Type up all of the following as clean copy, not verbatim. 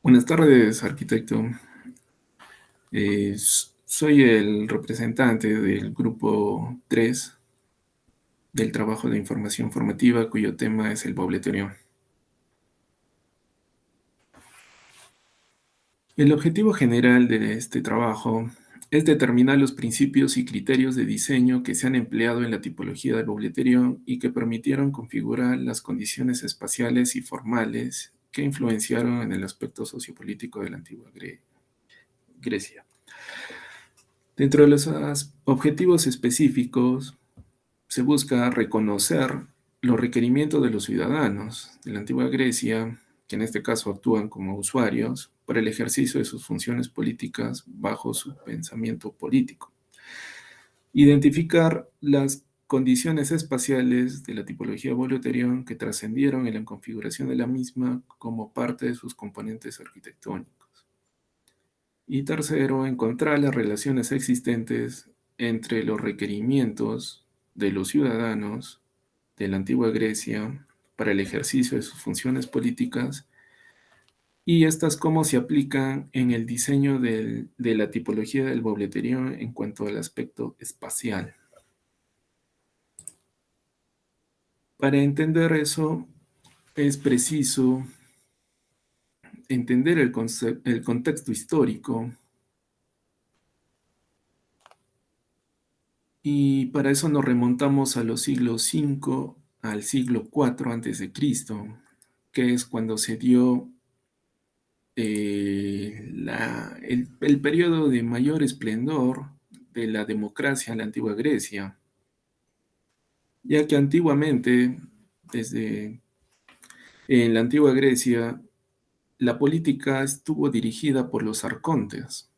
Buenas tardes, arquitecto. Soy el representante del grupo 3 del trabajo de información formativa, cuyo tema es el boleterio. El objetivo general de este trabajo es determinar los principios y criterios de diseño que se han empleado en la tipología del boleterio y que permitieron configurar las condiciones espaciales y formales que influenciaron en el aspecto sociopolítico de la antigua Grecia. Dentro de los objetivos específicos, se busca reconocer los requerimientos de los ciudadanos de la antigua Grecia, que en este caso actúan como usuarios, para el ejercicio de sus funciones políticas bajo su pensamiento político. Identificar las condiciones espaciales de la tipología Boleterión que trascendieron en la configuración de la misma como parte de sus componentes arquitectónicos. Y tercero, encontrar las relaciones existentes entre los requerimientos de los ciudadanos de la antigua Grecia para el ejercicio de sus funciones políticas y estas cómo se aplican en el diseño de la tipología del boleterio en cuanto al aspecto espacial. Para entender eso es preciso entender el contexto histórico. Y para eso nos remontamos a los siglos V al siglo IV antes de Cristo, que es cuando se dio el periodo de mayor esplendor de la democracia en la antigua Grecia, ya que antiguamente, desde en la antigua Grecia, la política estuvo dirigida por los arcontes,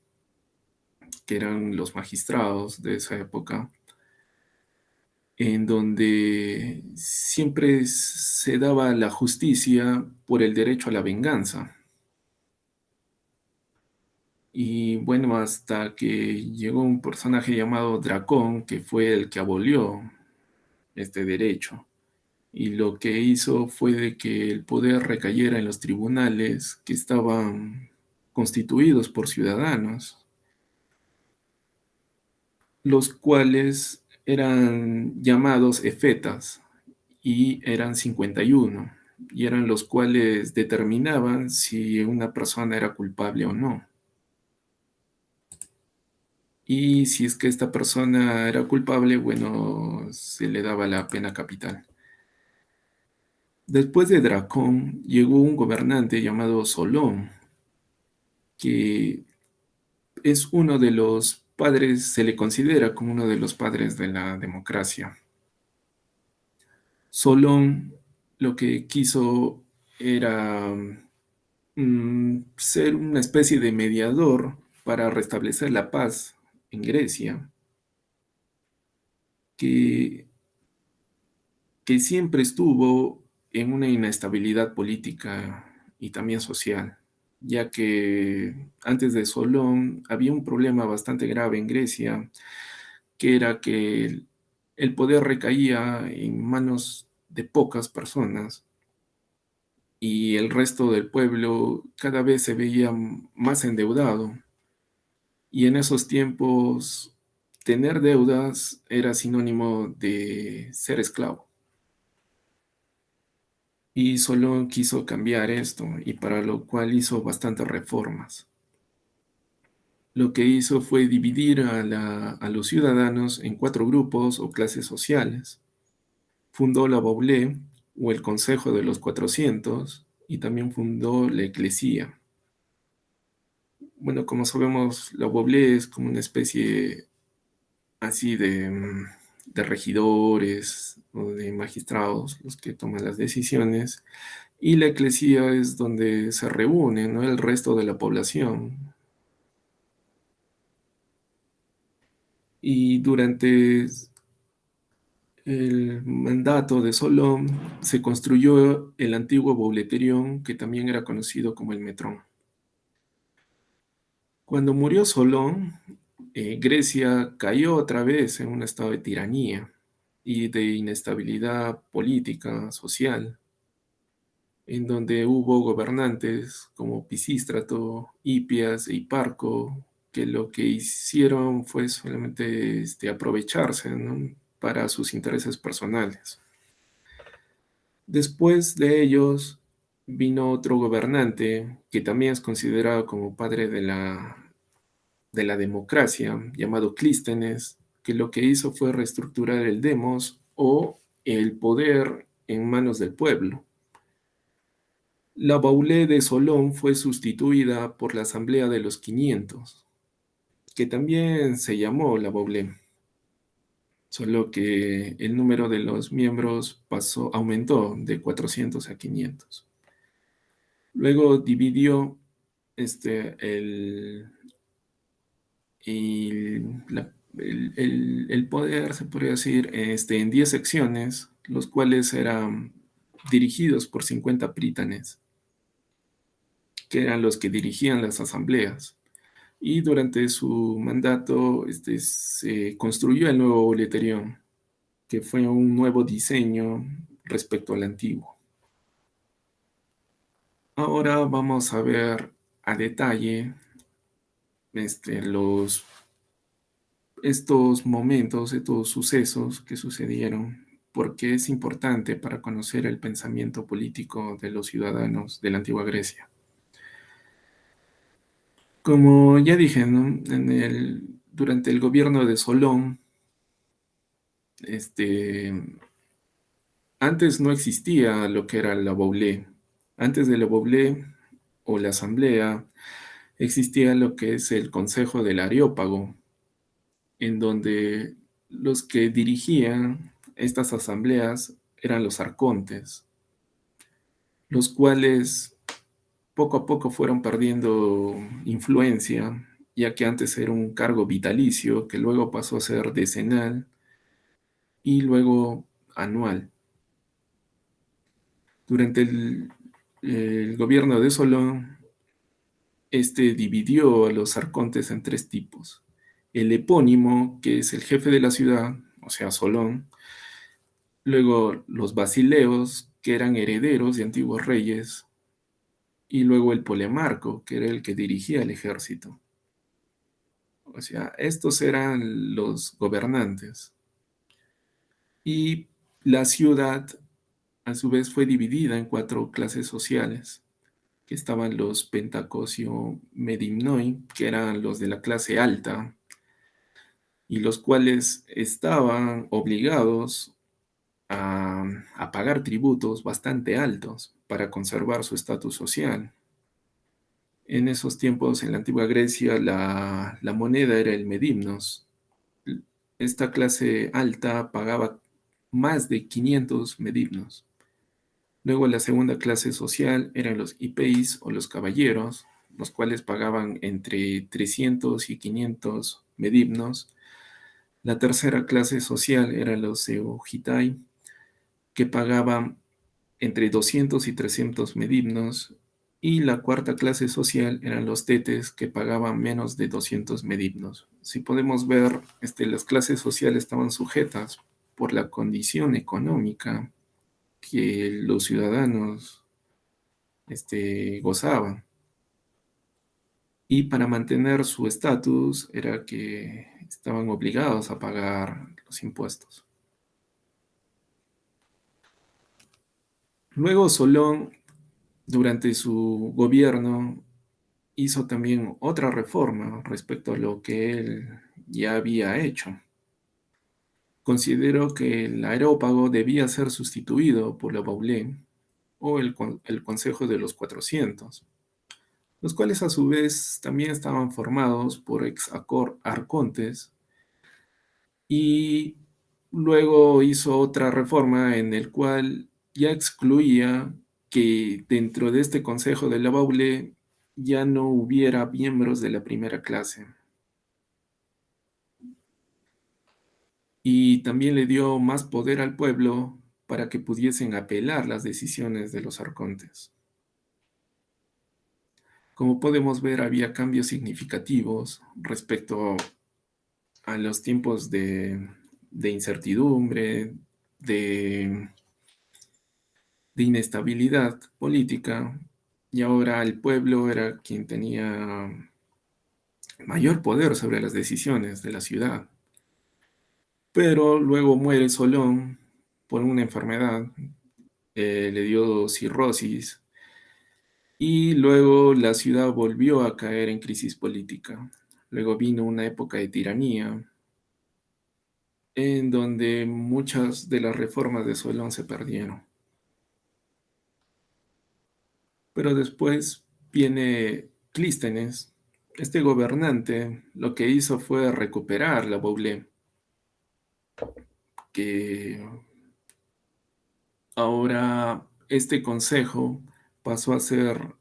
que eran los magistrados de esa época, en donde siempre se daba la justicia por el derecho a la venganza. Y bueno, hasta que llegó un personaje llamado Dracón, que fue el que abolió este derecho. Y lo que hizo fue de que el poder recayera en los tribunales que estaban constituidos por ciudadanos, los cuales eran llamados efetas y eran 51 y eran los cuales determinaban si una persona era culpable o no. Y si es que esta persona era culpable, bueno, se le daba la pena capital. Después de Dracón llegó un gobernante llamado Solón, que es uno de los padres, se le considera como uno de los padres de la democracia. Solón lo que quiso era ser una especie de mediador para restablecer la paz en Grecia, que, que siempre estuvo en una inestabilidad política y también social, ya que antes de Solón había un problema bastante grave en Grecia, que era que el poder recaía en manos de pocas personas y el resto del pueblo cada vez se veía más endeudado. Y en esos tiempos, tener deudas era sinónimo de ser esclavo. Y solo quiso cambiar esto, y para lo cual hizo bastantes reformas. Lo que hizo fue dividir a los ciudadanos en 4 grupos o clases sociales. Fundó la Baule, o el Consejo de los 400, y también fundó la Eclesía. Bueno, como sabemos, la Baule es como una especie así de regidores o de magistrados los que toman las decisiones, y la eclesía es donde se reúne, ¿no?, el resto de la población. Y durante el mandato de Solón se construyó el antiguo Boleterión, que también era conocido como el Metrón. Cuando murió Solón, Grecia cayó otra vez en un estado de tiranía y de inestabilidad política, social. en donde hubo gobernantes como Pisístrato, Hipias e Hiparco, que lo que hicieron fue solamente aprovecharse, ¿no?, para sus intereses personales. Después de ellos vino otro gobernante que también es considerado como padre de la democracia, llamado Clístenes, que lo que hizo fue reestructurar el demos o el poder en manos del pueblo. La Baulé de Solón fue sustituida por la Asamblea de los 500, que también se llamó la Baulé, solo que el número de los miembros aumentó de 400 a 500. Luego dividió el, el poder, se podría decir, en 10 secciones, los cuales eran dirigidos por 50 prítanes, que eran los que dirigían las asambleas. Y durante su mandato se construyó el nuevo boleterión, que fue un nuevo diseño respecto al antiguo. Ahora vamos a ver a detalle estos momentos, estos sucesos que sucedieron, porque es importante para conocer el pensamiento político de los ciudadanos de la antigua Grecia. Como ya dije, ¿no?, durante el gobierno de Solón, este, antes no existía lo que era la Baulé. Antes de la Baulé o la Asamblea existía lo que es el Consejo del Areópago, en donde los que dirigían estas asambleas eran los arcontes, los cuales poco a poco fueron perdiendo influencia, ya que antes era un cargo vitalicio, que luego pasó a ser decenal y luego anual. Durante el gobierno de Solón, dividió a los arcontes en tres tipos. El epónimo, que es el jefe de la ciudad, o sea, Solón. Luego los basileos, que eran herederos de antiguos reyes. Y luego el polemarco, que era el que dirigía el ejército. O sea, estos eran los gobernantes. Y la ciudad, a su vez, fue dividida en cuatro clases sociales, que estaban los pentacosio medimnoi, que eran los de la clase alta, y los cuales estaban obligados a pagar tributos bastante altos para conservar su estatus social. En esos tiempos, en la antigua Grecia, la moneda era el medimnos. Esta clase alta pagaba más de 500 medimnos. Luego la segunda clase social eran los hipeis o los caballeros, los cuales pagaban entre 300 y 500 medimnos. La tercera clase social eran los eugitai, que pagaban entre 200 y 300 medimnos. Y la cuarta clase social eran los tetes, que pagaban menos de 200 medimnos. Si podemos ver, las clases sociales estaban sujetas por la condición económica que los ciudadanos gozaban. Y para mantener su estatus era que estaban obligados a pagar los impuestos. Luego Solón, durante su gobierno, hizo también otra reforma respecto a lo que él ya había hecho. Consideró que el areópago debía ser sustituido por la baulé o el Consejo de los 400, los cuales a su vez también estaban formados por arcontes, y luego hizo otra reforma en el cual ya excluía que dentro de este Consejo de la Baule ya no hubiera miembros de la primera clase. Y también le dio más poder al pueblo para que pudiesen apelar las decisiones de los arcontes. Como podemos ver, había cambios significativos respecto a los tiempos de incertidumbre, de de inestabilidad política y ahora el pueblo era quien tenía mayor poder sobre las decisiones de la ciudad. Pero luego muere Solón por una enfermedad, le dio cirrosis y luego la ciudad volvió a caer en crisis política. Luego vino una época de tiranía en donde muchas de las reformas de Solón se perdieron. Pero después viene Clístenes. Este gobernante lo que hizo fue recuperar la Baule, que ahora este consejo pasó a ser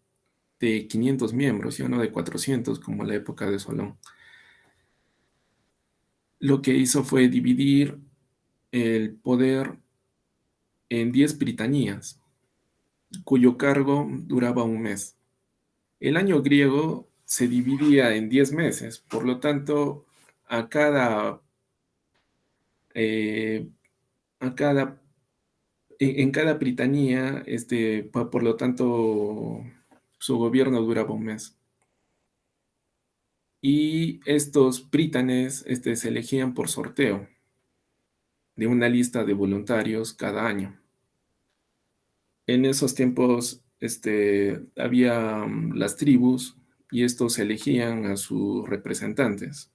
de 500 miembros, ya no de 400 como en la época de Solón. Lo que hizo fue dividir el poder en 10 britanías, cuyo cargo duraba un mes. El año griego se dividía en 10 meses, por lo tanto, a cada, eh, a cada, en cada britanía, por lo tanto, su gobierno duraba un mes. Y estos britanes se elegían por sorteo de una lista de voluntarios cada año. En esos tiempos había las tribus y estos elegían a sus representantes.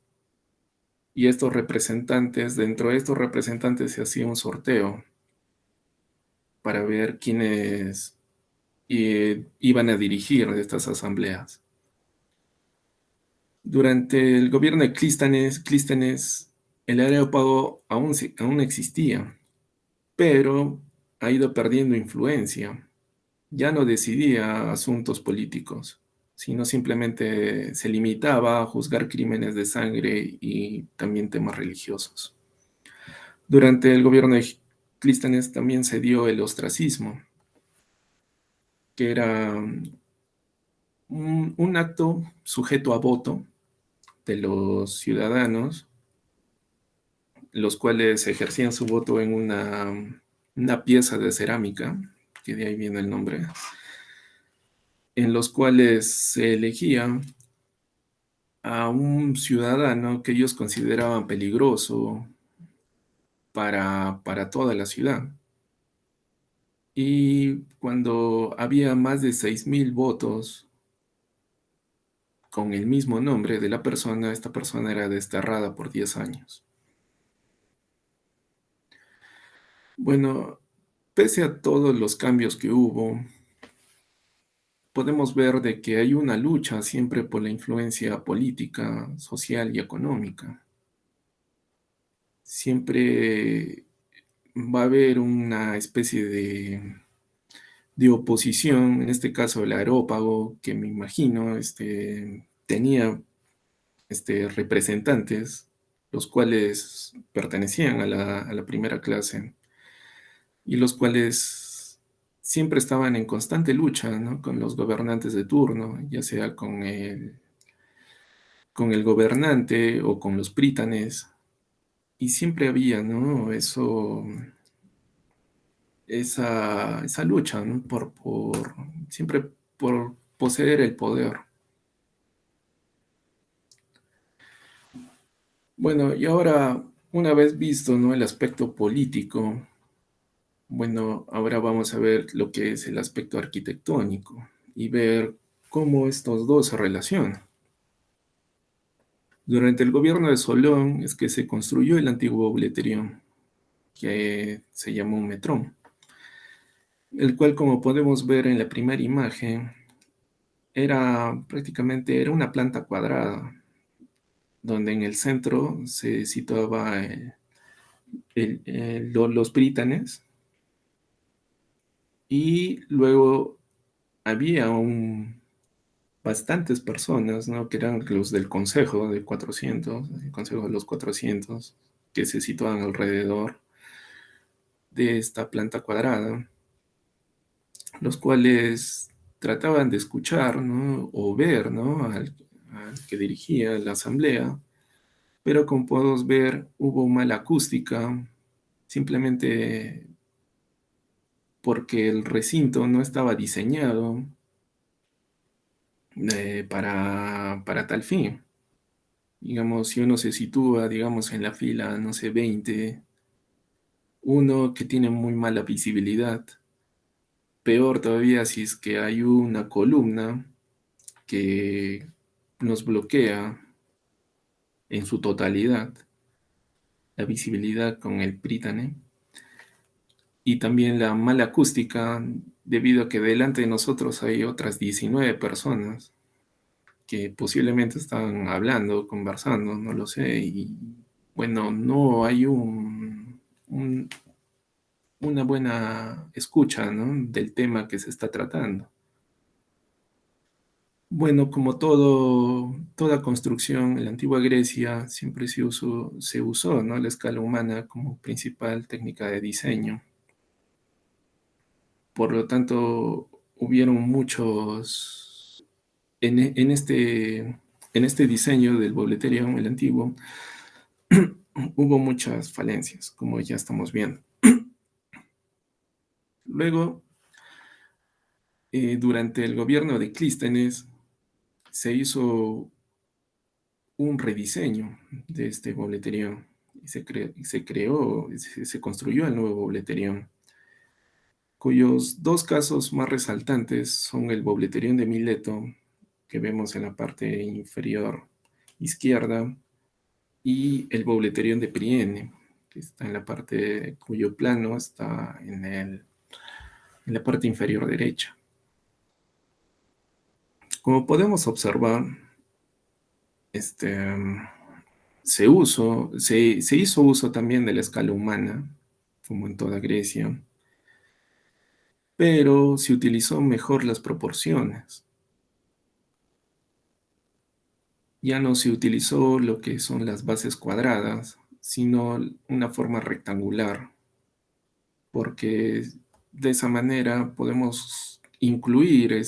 Y estos representantes, dentro de estos representantes se hacía un sorteo para ver quiénes iban a dirigir estas asambleas. Durante el gobierno de Clístenes, el areópago aún existía, pero ha ido perdiendo influencia. Ya no decidía asuntos políticos, sino simplemente se limitaba a juzgar crímenes de sangre y también temas religiosos. Durante el gobierno de Clístenes también se dio el ostracismo, que era un acto sujeto a voto de los ciudadanos, los cuales ejercían su voto en una pieza de cerámica, que de ahí viene el nombre, en los cuales se elegía a un ciudadano que ellos consideraban peligroso para toda la ciudad. Y cuando había más de 6.000 votos con el mismo nombre de la persona, esta persona era desterrada por 10 años. Bueno, pese a todos los cambios que hubo, podemos ver de que hay una lucha siempre por la influencia política, social y económica. Siempre va a haber una especie de oposición, en este caso el aerópago, que me imagino tenía representantes, los cuales pertenecían a la primera clase y los cuales siempre estaban en constante lucha, ¿no?, con los gobernantes de turno, ya sea con el gobernante o con los prítanes, y siempre había, ¿no?, esa lucha, ¿no?, siempre por poseer el poder. Bueno, y ahora, una vez visto, ¿no?, el aspecto político, bueno, ahora vamos a ver lo que es el aspecto arquitectónico y ver cómo estos dos se relacionan. Durante el gobierno de Solón es que se construyó el antiguo Boleterión, que se llamó Metrón, el cual, como podemos ver en la primera imagen, era una planta cuadrada, donde en el centro se situaba los prítanes y luego había bastantes personas, ¿no?, que eran los del Consejo de 400, el Consejo de los 400, que se situaban alrededor de esta planta cuadrada, los cuales trataban de escuchar, ¿no?, o ver, ¿no?, al que dirigía la asamblea, pero como podemos ver hubo mala acústica, simplemente porque el recinto no estaba diseñado para tal fin. Digamos, si uno se sitúa, digamos, en la fila, no sé, 20, uno que tiene muy mala visibilidad, peor todavía si es que hay una columna que nos bloquea en su totalidad la visibilidad con el prítane, y también la mala acústica, debido a que delante de nosotros hay otras 19 personas que posiblemente están hablando, conversando, no lo sé, y bueno, no hay un- una buena escucha, ¿no?, del tema que se está tratando. Bueno, como toda construcción en la antigua Grecia siempre se usó, ¿no?, la escala humana como principal técnica de diseño. Por lo tanto, hubieron muchos, en este diseño del Boleterión, el antiguo, hubo muchas falencias, como ya estamos viendo. Luego, durante el gobierno de Clístenes, se hizo un rediseño de este Boleterión y se construyó el nuevo Boleterión, cuyos dos casos más resaltantes son el Boleterión de Mileto, que vemos en la parte inferior izquierda, y el Boleterión de Priene, que está en la parte, cuyo plano está en la parte inferior derecha. Como podemos observar, este, se hizo uso también de la escala humana, como en toda Grecia, pero se utilizó mejor las proporciones. Ya no se utilizó lo que son las bases cuadradas, sino una forma rectangular, porque de esa manera podemos incluir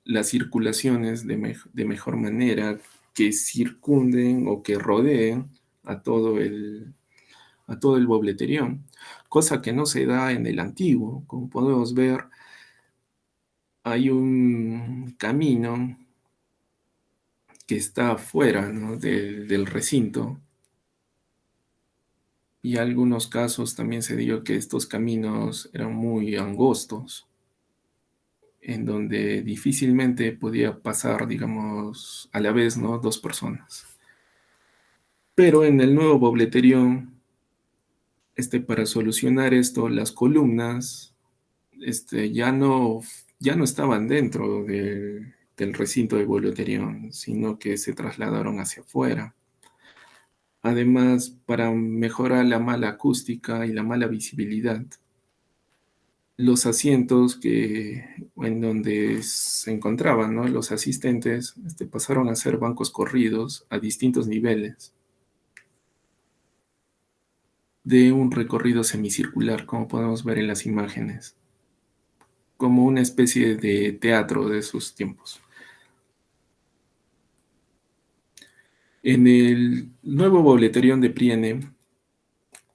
las circulaciones de mejor manera, que circunden o que rodeen a a todo el Bobleterión, cosa que no se da en el antiguo. Como podemos ver, hay un camino que está afuera, ¿no?, del recinto, y en algunos casos también se dio que estos caminos eran muy angostos, en donde difícilmente podía pasar, digamos, a la vez, ¿no?, dos personas. Pero en el nuevo Bobleterión, para solucionar esto, las columnas ya no estaban dentro del recinto de Bobleterión, sino que se trasladaron hacia afuera. Además, para mejorar la mala acústica y la mala visibilidad, los asientos en donde se encontraban, ¿no?, los asistentes, pasaron a ser bancos corridos a distintos niveles, de un recorrido semicircular, como podemos ver en las imágenes, como una especie de teatro de esos tiempos. En el nuevo Boleterión de Priene,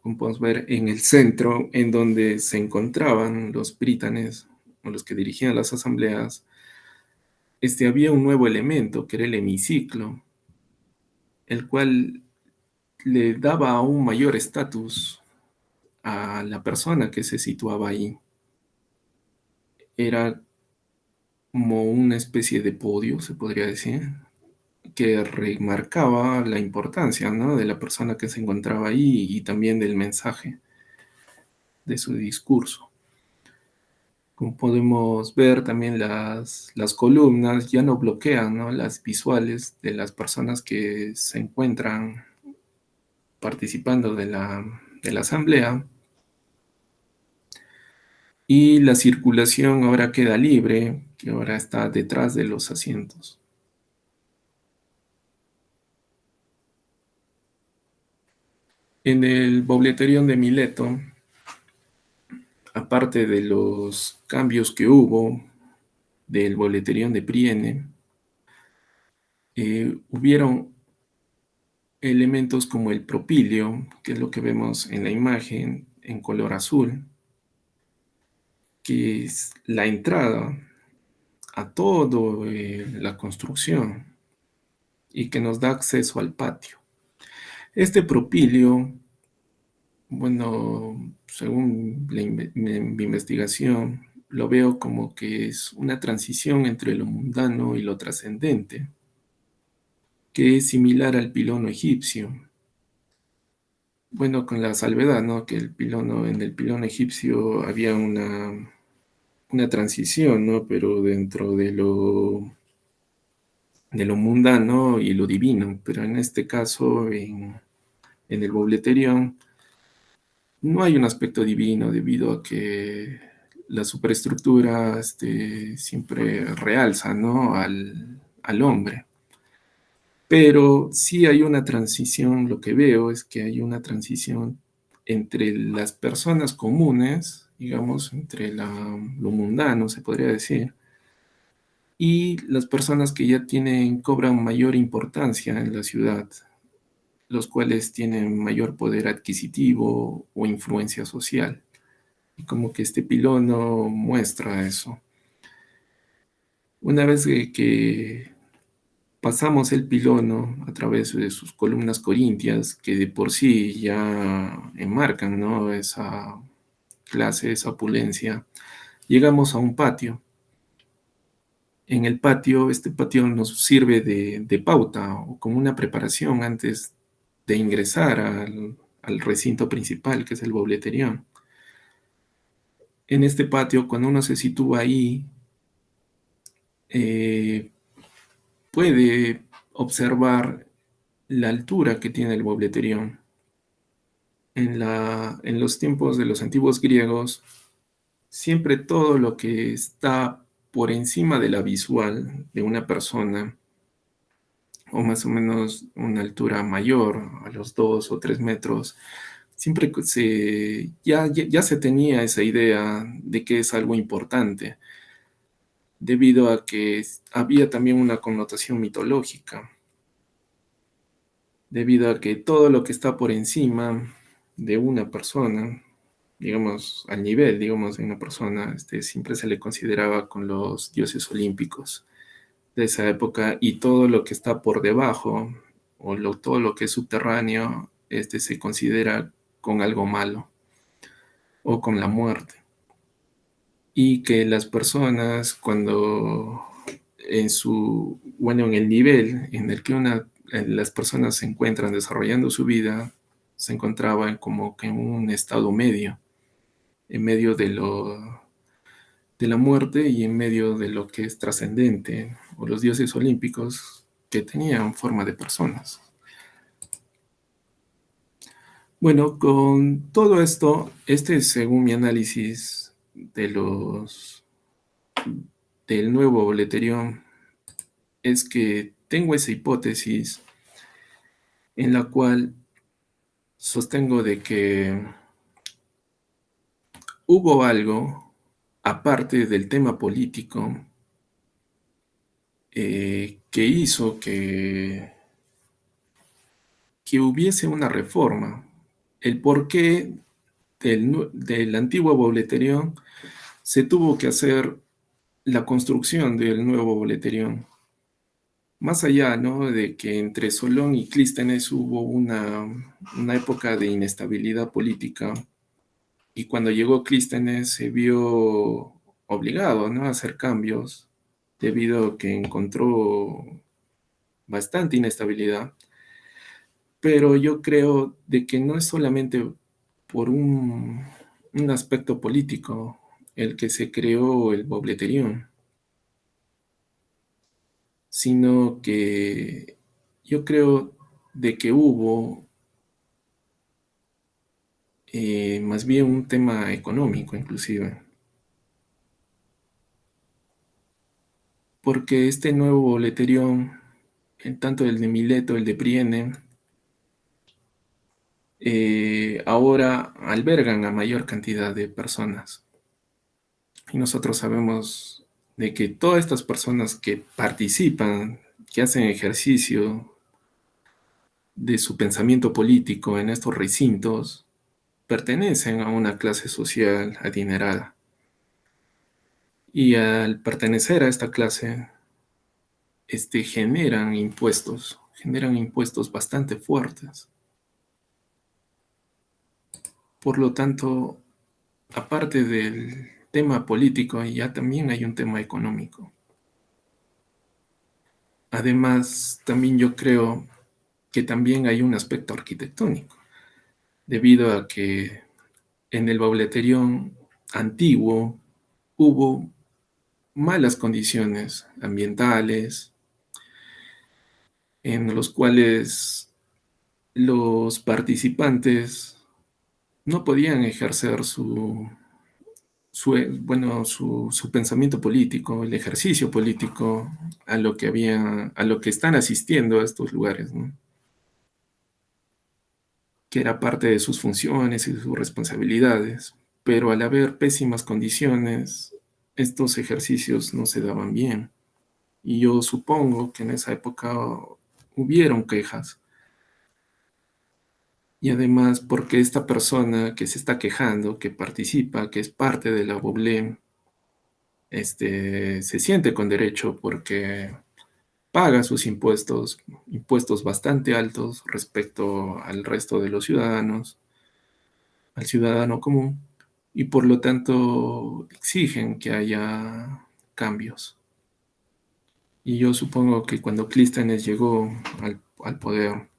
como podemos ver en el centro, en donde se encontraban los prítanes o los que dirigían las asambleas, había un nuevo elemento que era el hemiciclo, el cual le daba aún mayor estatus a la persona que se situaba ahí. Era como una especie de podio, se podría decir, que remarcaba la importancia, ¿no?, de la persona que se encontraba ahí y también del mensaje de su discurso. Como podemos ver, también las columnas ya no bloquean, ¿no?, las visuales de las personas que se encuentran participando de la asamblea, y la circulación ahora queda libre, que ahora está detrás de los asientos. En el Bobleterión de Mileto, aparte de los cambios que hubo del Bobleterión de Priene, hubieron elementos como el propilio, que es lo que vemos en la imagen en color azul, que es la entrada a todo la construcción y que nos da acceso al patio. Este propilio, bueno, según mi investigación, lo veo como que es una transición entre lo mundano y lo trascendente, que es similar al pilono egipcio. Bueno, con la salvedad, ¿no? Que en el pilono egipcio había una transición, ¿no? Pero dentro de lo mundano y lo divino. Pero en este caso, en el Boleterión, no hay un aspecto divino debido a que la superestructura siempre realza, ¿no? al hombre. Pero sí hay una transición, lo que veo es que hay una transición entre las personas comunes, digamos, entre lo mundano, se podría decir, y las personas que ya cobran mayor importancia en la ciudad, los cuales tienen mayor poder adquisitivo o influencia social. Y como que este pilono muestra eso. Una vez que pasamos el pilono a través de sus columnas corintias, que de por sí ya enmarcan, ¿no? Esa clase, esa opulencia, llegamos a un patio. En el patio, este patio nos sirve de pauta o como una preparación antes de ingresar al recinto principal, que es el Bouleterión. En este patio, cuando uno se sitúa ahí, eh, puede observar la altura que tiene el Bouleterión. En los tiempos de los antiguos griegos, siempre todo lo que está por encima de la visual de una persona, o más o menos una altura mayor, a los 2 o 3 metros, siempre ya se tenía esa idea de que es algo importante, debido a que había también una connotación mitológica, debido a que todo lo que está por encima de una persona, digamos, al nivel, digamos, de una persona, siempre se le consideraba con los dioses olímpicos de esa época, y todo lo que está por debajo, o todo lo que es subterráneo, se considera con algo malo o con la muerte. Y que las personas, cuando en el nivel en el que las personas se encuentran desarrollando su vida, se encontraban como que en un estado medio, en medio de la muerte y en medio de lo que es trascendente, o los dioses olímpicos que tenían forma de personas. Bueno, con todo esto, según mi análisis del nuevo Boleterión, es que tengo esa hipótesis en la cual sostengo de que hubo algo, aparte del tema político, que hizo que hubiese una reforma. El porqué del antiguo Boleterión se tuvo que hacer la construcción del nuevo Boleterión. Más allá, ¿no? De que entre Solón y Clístenes hubo una época de inestabilidad política, y cuando llegó Clístenes se vio obligado, ¿no? A hacer cambios debido a que encontró bastante inestabilidad. Pero yo creo de que no es solamente por un aspecto político el que se creó el Bobleterión, sino que yo creo de que hubo más bien un tema económico inclusive, porque este nuevo Bobleterión, tanto el de Mileto, el de Priene, ahora albergan a mayor cantidad de personas. Y nosotros sabemos de que todas estas personas que participan, que hacen ejercicio de su pensamiento político en estos recintos, pertenecen a una clase social adinerada. Y al pertenecer a esta clase, generan impuestos bastante fuertes. Por lo tanto, aparte del tema político, ya también hay un tema económico. Además, también yo creo que también hay un aspecto arquitectónico, debido a que en el Bauleterión antiguo hubo malas condiciones ambientales, en los cuales los participantes no podían ejercer su pensamiento político, el ejercicio político a lo que están asistiendo a estos lugares, ¿no? Que era parte de sus funciones y de sus responsabilidades, pero al haber pésimas condiciones, estos ejercicios no se daban bien. Y yo supongo que en esa época hubieron quejas. Y además, porque esta persona que se está quejando, que participa, que es parte de la BOBLEM, se siente con derecho porque paga sus impuestos, impuestos bastante altos respecto al resto de los ciudadanos, al ciudadano común, y por lo tanto exigen que haya cambios. Y yo supongo que cuando Clístenes llegó al poder,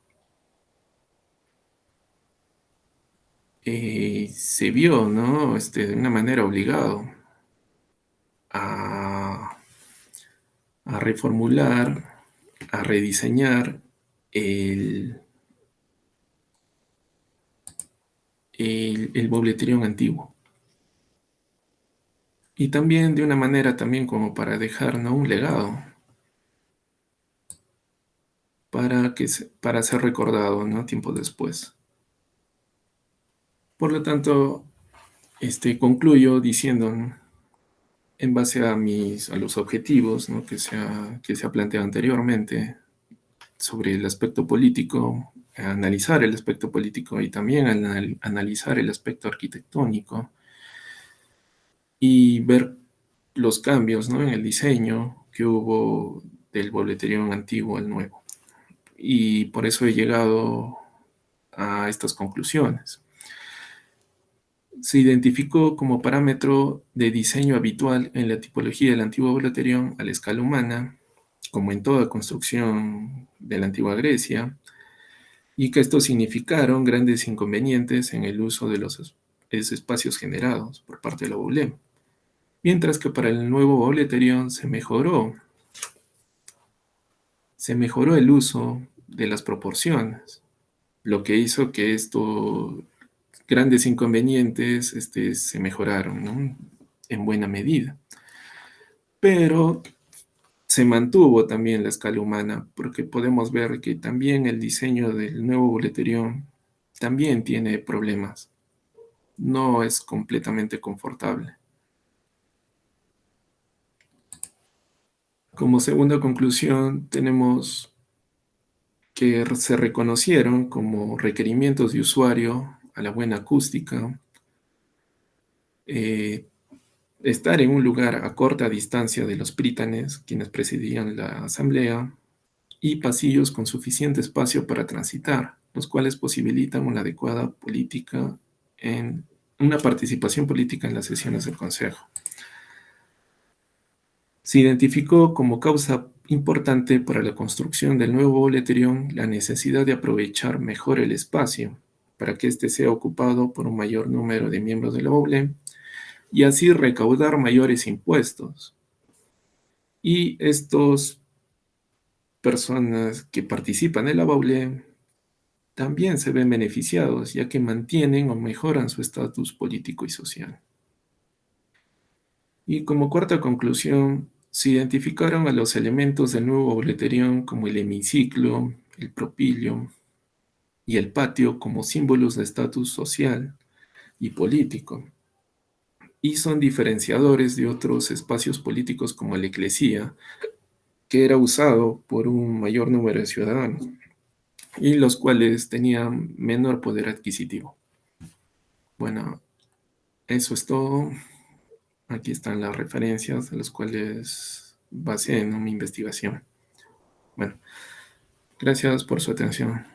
se vio, ¿no? De una manera obligado a, a reformular, a rediseñar el, el Bobleterión antiguo. Y también de una manera también como para dejar, ¿no?, un legado, para ser recordado, ¿no?, tiempo después. Por lo tanto, concluyo diciendo, ¿no?, en base a los objetivos, ¿no?, que se ha planteado anteriormente sobre el aspecto político, analizar el aspecto político y también analizar el aspecto arquitectónico y ver los cambios, ¿no?, en el diseño que hubo del boleterión antiguo al nuevo. Y por eso he llegado a estas conclusiones. Se identificó como parámetro de diseño habitual en la tipología del antiguo boleterión a la escala humana, como en toda construcción de la antigua Grecia, y que estos significaron grandes inconvenientes en el uso de los espacios generados por parte de la BOLEM. Mientras que para el nuevo boleterión se mejoró el uso de las proporciones, lo que hizo que estos grandes inconvenientes se mejoraron, ¿no?, en buena medida. Pero se mantuvo también la escala humana, porque podemos ver que también el diseño del nuevo boleterión también tiene problemas. No es completamente confortable. Como segunda conclusión, tenemos que se reconocieron como requerimientos de usuario a la buena acústica, eh, estar en un lugar a corta distancia de los prítanes, quienes presidían la asamblea, y pasillos con suficiente espacio para transitar, los cuales posibilitan una participación política en las sesiones del Consejo. Se identificó como causa importante para la construcción del nuevo boleterión la necesidad de aprovechar mejor el espacio para que éste sea ocupado por un mayor número de miembros de la BOLEM y así recaudar mayores impuestos. Y estas personas que participan en la BOLEM también se ven beneficiados, ya que mantienen o mejoran su estatus político y social. Y como cuarta conclusión, se identificaron a los elementos del nuevo boleterión como el hemiciclo, el propilio y el patio como símbolos de estatus social y político, y son diferenciadores de otros espacios políticos como la eclesía, que era usado por un mayor número de ciudadanos, y los cuales tenían menor poder adquisitivo. Bueno, eso es todo. Aquí están las referencias de las cuales basé en mi investigación. Bueno, gracias por su atención.